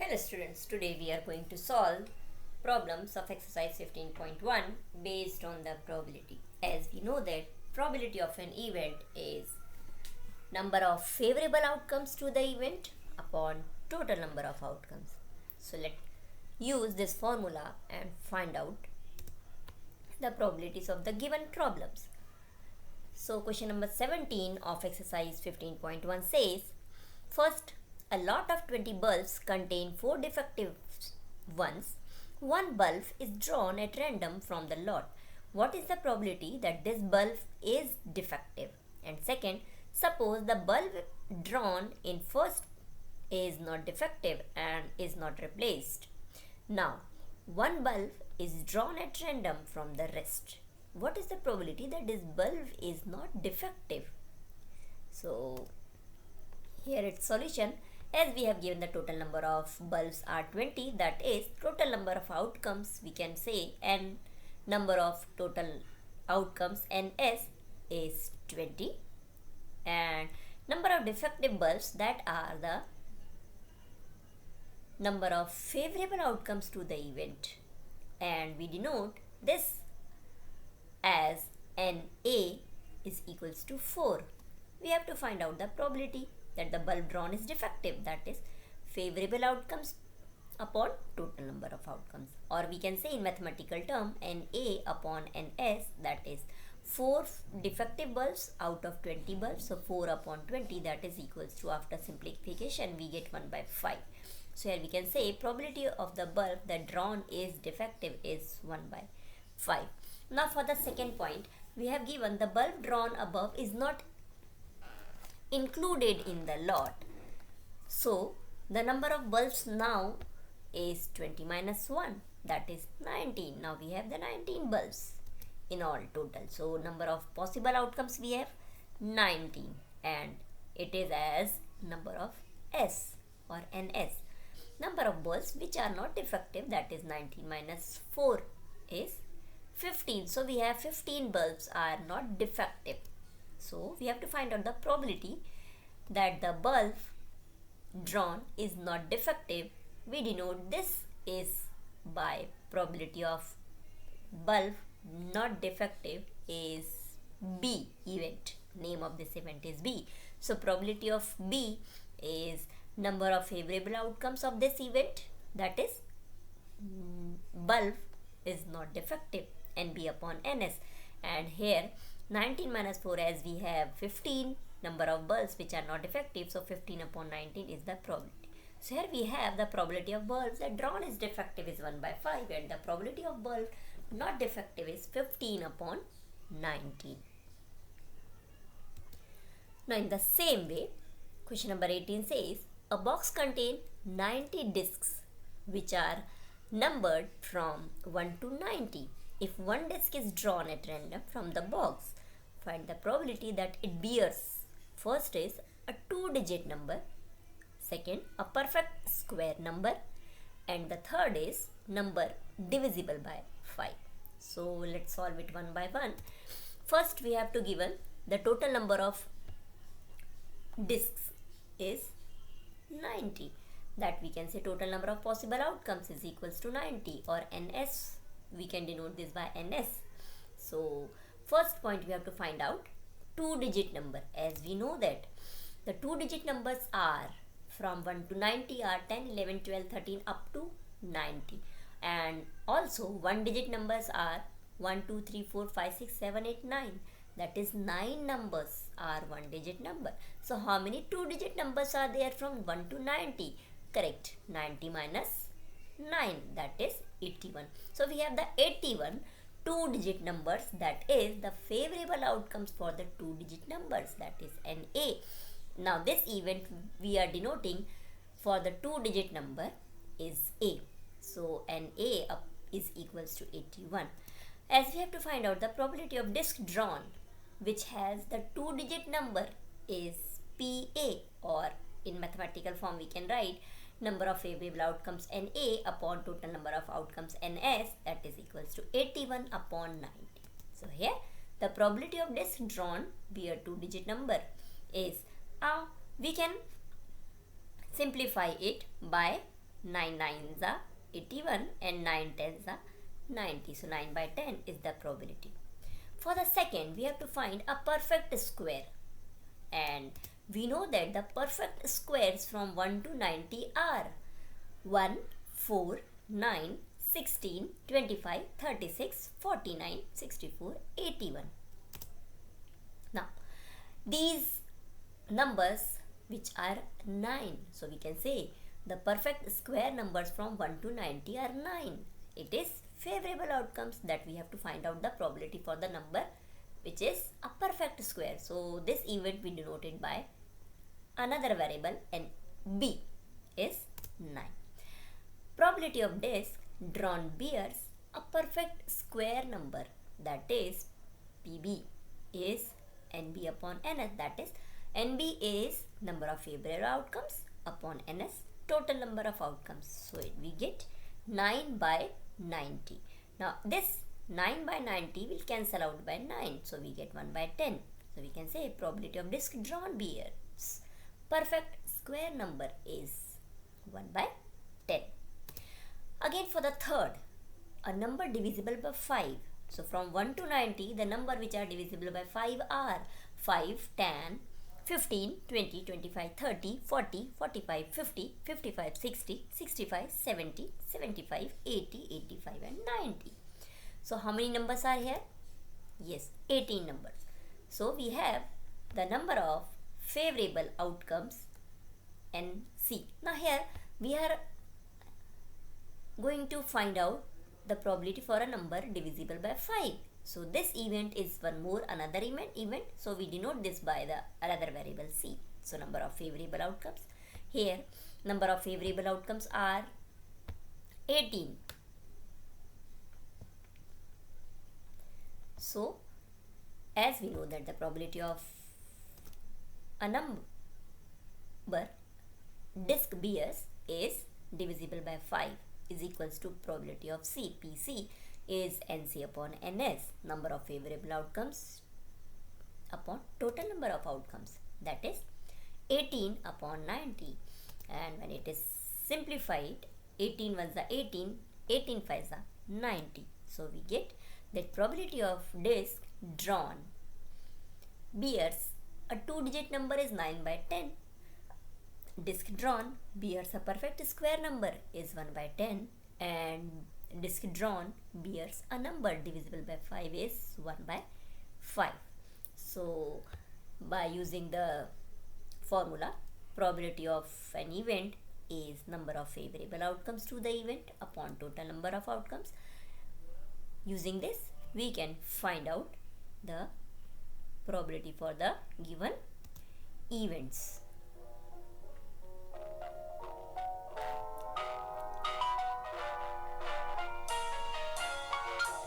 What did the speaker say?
Hello students, today we are going to solve problems of exercise 15.1 based on the probability. As we know that probability of an event is number of favorable outcomes to the event upon total number of outcomes. So let's use this formula and find out the probabilities of the given problems. So question number 17 of exercise 15.1 says, first, a lot of 20 bulbs contain 4 defective ones. One bulb is drawn at random from the lot. What is the probability that this bulb is defective? And second, suppose the bulb drawn in first is not defective and is not replaced. Now, one bulb is drawn at random from the rest. What is the probability that this bulb is not defective? So, here its solution. As we have given the total number of bulbs are 20, that is total number of outcomes we can say n number of total outcomes ns is 20, and number of defective bulbs, that are the number of favorable outcomes to the event, and we denote this as NA is equals to 4. We have to find out the probability that the bulb drawn is defective, that is favorable outcomes upon total number of outcomes, or we can say in mathematical term NA upon NS, that is 4 defective bulbs out of 20 bulbs. So 4 upon 20, that is equals to, after simplification we get 1 by 5. So here we can say probability of the bulb that drawn is defective is 1 by 5. Now for the second point, we have given the bulb drawn above is not included in the lot. So the number of bulbs now is 20 minus 1, that is 19. Now we have the 19 bulbs in all total. So number of possible outcomes we have 19, and it is as number of S or NS. Number of bulbs which are not defective, that is 19 minus 4 is 15. So we have 15 bulbs are not defective. So we have to find out the probability that the bulb drawn is not defective. We denote this is by probability of bulb not defective is B event. Name of this event is B. So probability of B is number of favorable outcomes of this event, that is bulb is not defective, NB upon NS. And here 19 minus 4, as we have 15 number of bulbs which are not defective, so 15 upon 19 is the probability. So here we have the probability of bulbs that drawn is defective is 1 by 5, and the probability of bulb not defective is 15 upon 19. Now in the same way, question number 18 says, a box contains 90 discs which are numbered from 1 to 90. If one disc is drawn at random from the box, find the probability that it bears. First is a 2-digit number, second a perfect square number, and the third is number divisible by 5. So let's solve it one by one. First we have to given the total number of discs is 90, that we can say total number of possible outcomes is equals to 90, or NS. We can denote this by NS. So first point we have to find out 2-digit number. As we know that the 2-digit numbers are from 1 to 90 are 10, 11, 12, 13 up to 90. And also 1-digit numbers are 1, 2, 3, 4, 5, 6, 7, 8, 9. That is 9 numbers are 1-digit number. So how many 2-digit numbers are there from 1 to 90? Correct. 90 minus 9, that is 81. So we have the 81 2-digit numbers, that is the favorable outcomes for the 2-digit numbers, that is NA. Now this event we are denoting for the 2-digit number is A. So NA is equals to 81. As we have to find out the probability of disc drawn which has the 2-digit number is PA, or in mathematical form we can write number of favorable outcomes NA upon total number of outcomes NS, that is equals to 81 upon 90. So here the probability of disc drawn be a 2-digit number is, we can simplify it by 9 nines are 81 and 9 tens are 90. So 9 by 10 is the probability. For the second, we have to find a perfect square. And we know that the perfect squares from 1 to 90 are 1, 4, 9, 16, 25, 36, 49, 64, 81. Now, these numbers which are 9. So, we can say the perfect square numbers from 1 to 90 are 9. It is favorable outcomes that we have to find out the probability for the number which is a perfect square. So, this event we denoted by another variable and B is 9. Probability of disk drawn bears a perfect square number, that is PB is NB upon NS, that is NB is number of favorable outcomes upon NS total number of outcomes. So we get 9 by 90. Now this 9 by 90 will cancel out by 9. So we get 1 by 10. So we can say probability of disk drawn bears perfect square number is 1 by 10. Again for the third, a number divisible by 5. So from 1 to 90, the number which are divisible by 5 are 5, 10, 15, 20, 25, 30, 40, 45, 50, 55, 60, 65, 70, 75, 80, 85 and 90. So how many numbers are here? Yes, 18 numbers. So we have the number of favorable outcomes NC. Now here we are going to find out the probability for a number divisible by 5. So this event is one more another event. So we denote this by the another variable C. So number of favorable outcomes. Here number of favorable outcomes are 18. So as we know that the probability of a number disk bears is divisible by 5 is equals to probability of C. PC is NC upon NS, number of favorable outcomes upon total number of outcomes, that is 18 upon 90. And when it is simplified, 18 ones are 18, 18 fives are 90. So we get that probability of disk drawn bears a 2-digit number is 9 by 10. Disk drawn bears a perfect square number is 1 by 10, and disk drawn bears a number divisible by 5 is 1 by 5. So by using the formula, probability of an event is number of favorable outcomes to the event upon total number of outcomes. Using this we can find out the probability for the given events.